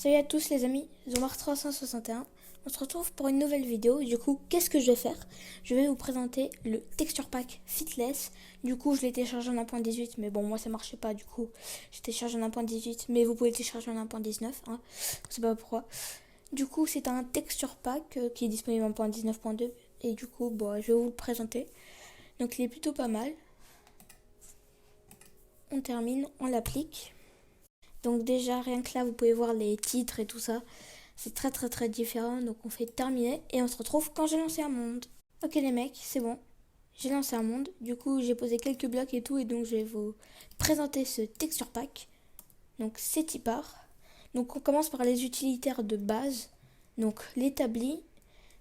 Salut à tous les amis, Zomar361. On se retrouve pour une nouvelle vidéo. Du coup, qu'est-ce que je vais faire? Je vais vous présenter le Texture Pack Fitless. Du coup, je l'ai téléchargé en 1.18, mais bon, moi ça marchait pas. Du coup, j'ai téléchargé en 1.18, mais vous pouvez le télécharger en 1.19. Hein. Je sais pas pourquoi. Du coup, c'est un Texture Pack qui est disponible en 1.19.2. Et du coup, bon, je vais vous le présenter. Donc, il est plutôt pas mal. On termine, on l'applique. Donc déjà, rien que là, vous pouvez voir les titres et tout ça. C'est très différent. Donc on fait terminer et on se retrouve quand j'ai lancé un monde. Ok les mecs, c'est bon. J'ai lancé un monde. Du coup, j'ai posé quelques blocs et tout. Et donc je vais vous présenter ce texture pack. Donc c'est part. Donc on commence par les utilitaires de base. Donc l'établi.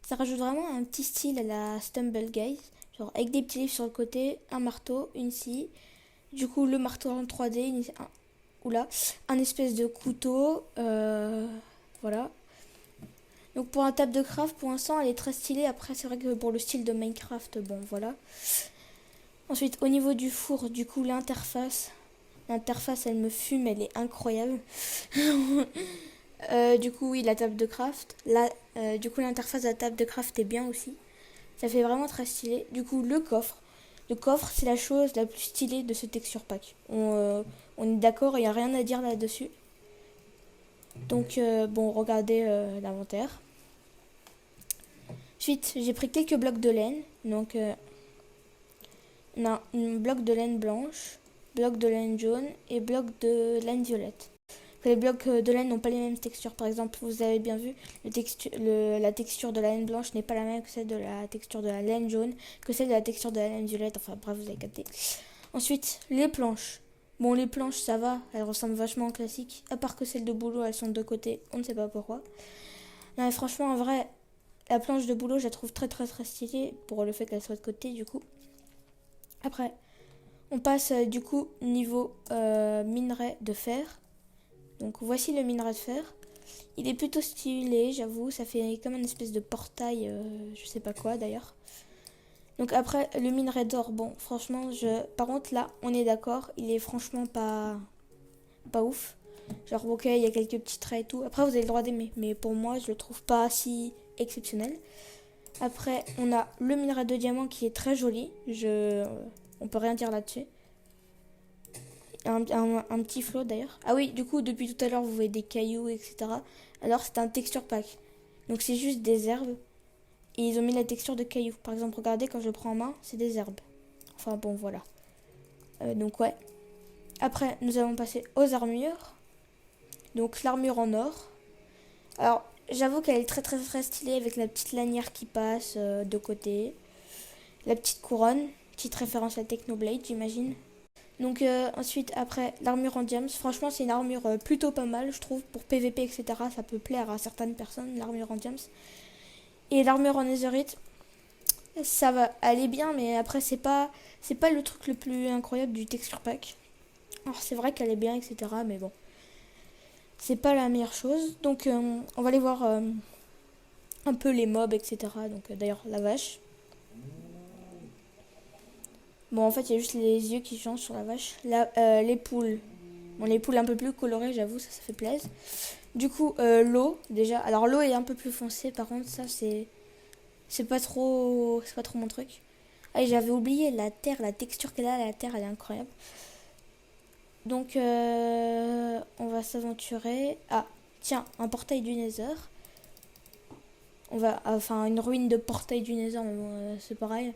Ça rajoute vraiment un petit style à la Stumble Guys. Genre avec des petits livres sur le côté, un marteau, une scie. Du coup, le marteau en 3D, un espèce de couteau, voilà. Donc pour un table de craft, pour l'instant, elle est très stylée. Après, c'est vrai que pour le style de Minecraft, bon, voilà. Ensuite, au niveau du four, du coup, l'interface, elle me fume, elle est incroyable. Du coup, oui, la table de craft. Là, du coup, l'interface de la table de craft est bien aussi. Ça fait vraiment très stylé. Du coup, le coffre. Le coffre, c'est la chose la plus stylée de ce texture pack. On est d'accord, il n'y a rien à dire là-dessus. Donc, bon, regardez l'inventaire. Ensuite, j'ai pris quelques blocs de laine. Donc, on a un bloc de laine blanche, bloc de laine jaune et bloc de laine violette. Les blocs de laine n'ont pas les mêmes textures. Par exemple, vous avez bien vu, la texture de la laine blanche n'est pas la même que celle de la texture de la laine jaune, que celle de la texture de la laine violette. Enfin, bref, vous avez capté. Ensuite, les planches. Bon, les planches, ça va, elles ressemblent vachement aux classiques. À part que celles de boulot, elles sont de côté. On ne sait pas pourquoi. Non, mais franchement, en vrai, la planche de boulot, je la trouve très stylée pour le fait qu'elle soit de côté, du coup. Après, on passe du coup niveau minerai de fer. Donc voici le minerai de fer. Il est plutôt stylé, j'avoue. Ça fait comme une espèce de portail, je sais pas quoi d'ailleurs. Donc après, le minerai d'or, bon, franchement, par contre là, on est d'accord, il est franchement pas ouf. Genre, ok, il y a quelques petits traits et tout. Après, vous avez le droit d'aimer, mais pour moi, je le trouve pas si exceptionnel. Après, on a le minerai de diamant qui est très joli. On peut rien dire là-dessus. Un petit flot d'ailleurs. Ah oui, du coup, depuis tout à l'heure, vous voyez des cailloux, etc. Alors, c'est un texture pack. Donc, c'est juste des herbes. Et ils ont mis la texture de cailloux. Par exemple, regardez, quand je le prends en main, c'est des herbes. Enfin, bon, voilà. Donc, ouais. Après, nous allons passer aux armures. Donc, l'armure en or. Alors, j'avoue qu'elle est très stylée avec la petite lanière qui passe de côté. La petite couronne. Petite référence à Technoblade, j'imagine. Donc ensuite, après, l'armure en diams. Franchement, c'est une armure plutôt pas mal, je trouve. Pour PVP, etc., ça peut plaire à certaines personnes, l'armure en diams. Et l'armure en netherite, ça va aller bien, mais après, c'est pas le truc le plus incroyable du texture pack. Alors, c'est vrai qu'elle est bien, etc., mais bon. C'est pas la meilleure chose. Donc, on va aller voir un peu les mobs, etc. Donc, d'ailleurs, la vache. Bon, en fait, il y a juste les yeux qui changent sur la vache. Là, les poules. Bon, les poules un peu plus colorées, j'avoue, ça fait plaisir. Du coup, l'eau, déjà. Alors, l'eau est un peu plus foncée, par contre, ça, c'est pas trop mon truc. Ah, et j'avais oublié la terre, la texture qu'elle a, la terre, elle est incroyable. Donc, on va s'aventurer. Ah, tiens, un portail du Nether. Enfin, une ruine de portail du Nether, mais bon, c'est pareil.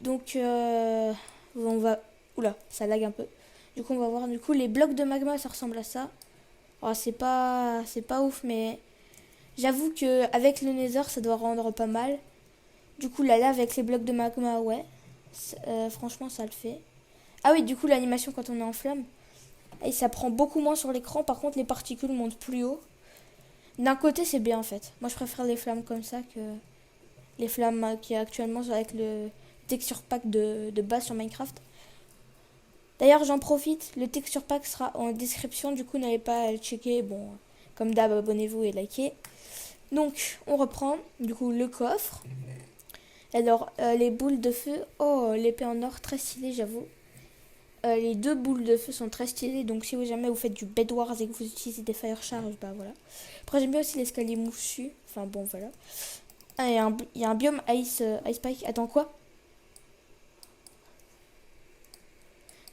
Donc, on va... Oula, ça lag un peu. Du coup, on va voir. Du coup, les blocs de magma, ça ressemble à ça. Oh, c'est pas ouf, mais j'avoue que avec le Nether, ça doit rendre pas mal. Du coup, la lave avec les blocs de magma, ouais. Franchement, ça le fait. Ah oui, du coup, l'animation quand on est en flamme, et ça prend beaucoup moins sur l'écran. Par contre, les particules montent plus haut. D'un côté, c'est bien en fait. Moi, je préfère les flammes comme ça que les flammes qui actuellement sont avec le texture pack de base sur Minecraft. D'ailleurs, j'en profite, le texture pack sera en description, du coup, n'allez pas à le checker. Bon, comme d'hab, abonnez-vous et likez. Donc, on reprend, du coup, le coffre. Alors, les boules de feu, oh, l'épée en or, très stylée, j'avoue. les deux boules de feu sont très stylées. Donc si jamais vous faites du Bed Wars et que vous utilisez des Fire Charge, bah voilà. Après j'aime bien aussi l'escalier moussu. Enfin bon voilà. Ah, il y a un biome Ice Spike. Attends quoi?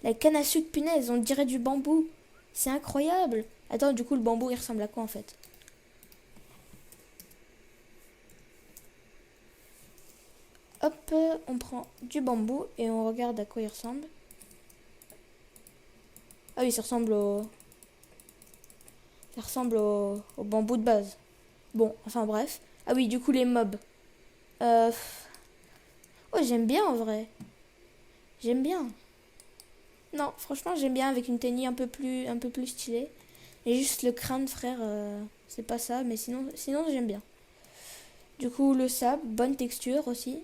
La canne à sucre, punaise, on dirait du bambou. C'est incroyable. Attends, du coup le bambou il ressemble à quoi en fait? Hop, on prend du bambou et on regarde à quoi il ressemble. Ah oui, ça ressemble au bambou de base. Bon, enfin bref. Ah oui, du coup les mobs. Oh, j'aime bien en vrai. J'aime bien. Non, franchement, j'aime bien avec une tenue un peu plus stylée. Et juste le crâne, frère, c'est pas ça, mais sinon j'aime bien. Du coup, le sable, bonne texture aussi.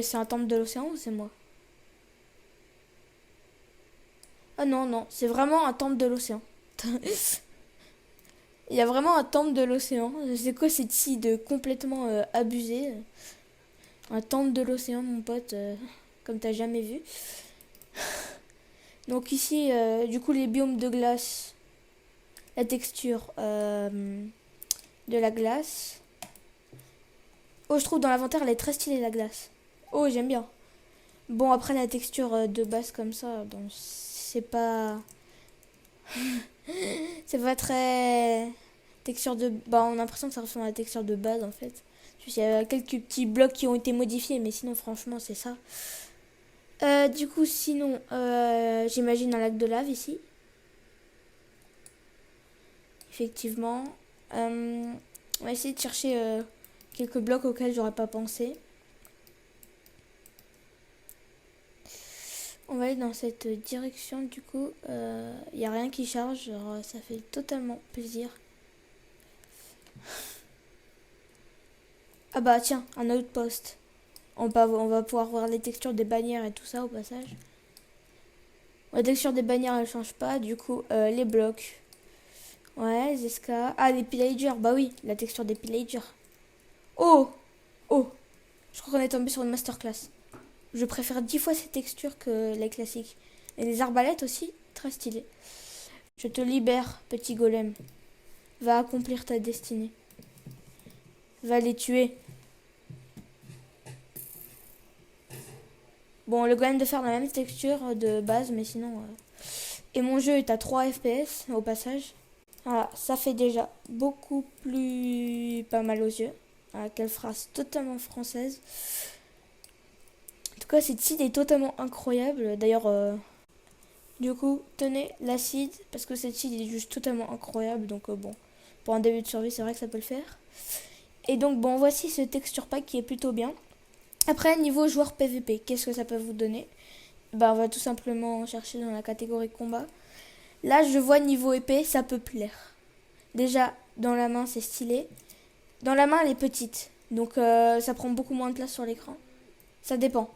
C'est un temple de l'océan ou c'est moi? Ah non, non, c'est vraiment un temple de l'océan. Il y a vraiment un temple de l'océan. C'est quoi cette scie de complètement abusé? Un temple de l'océan, mon pote, comme t'as jamais vu. Donc ici, du coup, les biomes de glace, la texture de la glace. Oh, je trouve dans l'inventaire, elle est très stylée, la glace. Oh, j'aime bien. Bon, après, la texture de base comme ça, bon, c'est pas... c'est pas très... Texture de... Bah, on a l'impression que ça ressemble à la texture de base, en fait. Il y a quelques petits blocs qui ont été modifiés, mais sinon, franchement, c'est ça. Du coup, sinon, j'imagine un lac de lave ici. Effectivement. On va essayer de chercher quelques blocs auxquels j'aurais pas pensé. On va aller dans cette direction, du coup. Il n'y a rien qui charge, genre, ça fait totalement plaisir. Ah bah tiens, un outpost. On va pouvoir voir les textures des bannières et tout ça au passage. La texture des bannières elle change pas, du coup les blocs. Ouais, les escas. Ah, les pillagers, bah oui, la texture des pillagers. Oh! Oh! Je crois qu'on est tombé sur une masterclass. Je préfère 10 fois ces textures que les classiques. Et les arbalètes aussi, très stylées. Je te libère, petit golem. Va accomplir ta destinée. Va les tuer. Bon, le golem de faire la même texture de base, mais sinon... Et mon jeu est à 3 FPS, au passage. Voilà, ça fait déjà beaucoup plus pas mal aux yeux. Voilà, quelle phrase totalement française. En tout cas, cette seed est totalement incroyable. D'ailleurs, du coup, tenez l'acide, parce que cette seed est juste totalement incroyable. Donc bon, pour un début de survie, c'est vrai que ça peut le faire. Et donc bon, voici ce texture pack qui est plutôt bien. Après, niveau joueur PVP, qu'est-ce que ça peut vous donner? Bah, on va tout simplement chercher dans la catégorie combat. Là, je vois niveau épée, ça peut plaire. Déjà, dans la main, c'est stylé. Dans la main, elle est petite. Donc, ça prend beaucoup moins de place sur l'écran. Ça dépend.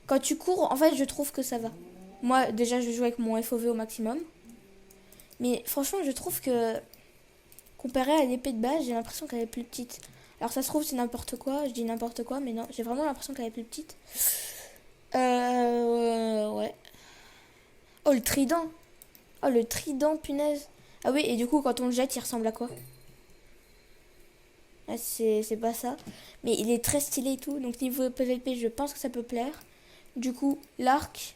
Quand tu cours, en fait, je trouve que ça va. Moi, déjà, je joue avec mon FOV au maximum. Mais franchement, je trouve que, comparé à l'épée de base, j'ai l'impression qu'elle est plus petite. Alors, ça se trouve, c'est n'importe quoi. Je dis n'importe quoi, mais non, j'ai vraiment l'impression qu'elle est plus petite. Ouais. Oh, le trident. Oh, le trident, punaise. Ah oui, et du coup, quand on le jette, il ressemble à quoi? Ouais, c'est pas ça. Mais il est très stylé et tout. Donc, niveau PVP, je pense que ça peut plaire. Du coup, l'arc.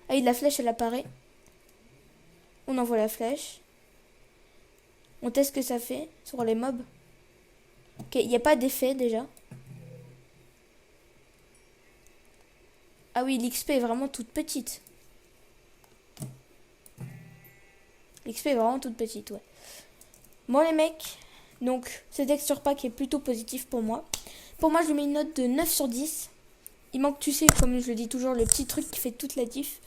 Ah oui, la flèche, elle apparaît. On envoie la flèche. On teste ce que ça fait sur les mobs. Ok, il n'y a pas d'effet déjà. Ah oui, l'XP est vraiment toute petite. L'XP est vraiment toute petite, ouais. Bon les mecs, donc ce texture pack est plutôt positif pour moi. Pour moi, je lui mets une note de 9 sur 10. Il manque, tu sais, comme je le dis toujours, le petit truc qui fait toute la diff.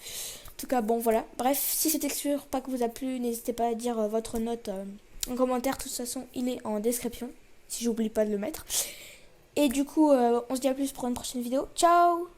En tout cas, bon, voilà. Bref, si ce texture pack vous a plu, n'hésitez pas à dire votre note en commentaire. De toute façon, il est en description, si j'oublie pas de le mettre. Et du coup, on se dit à plus pour une prochaine vidéo. Ciao!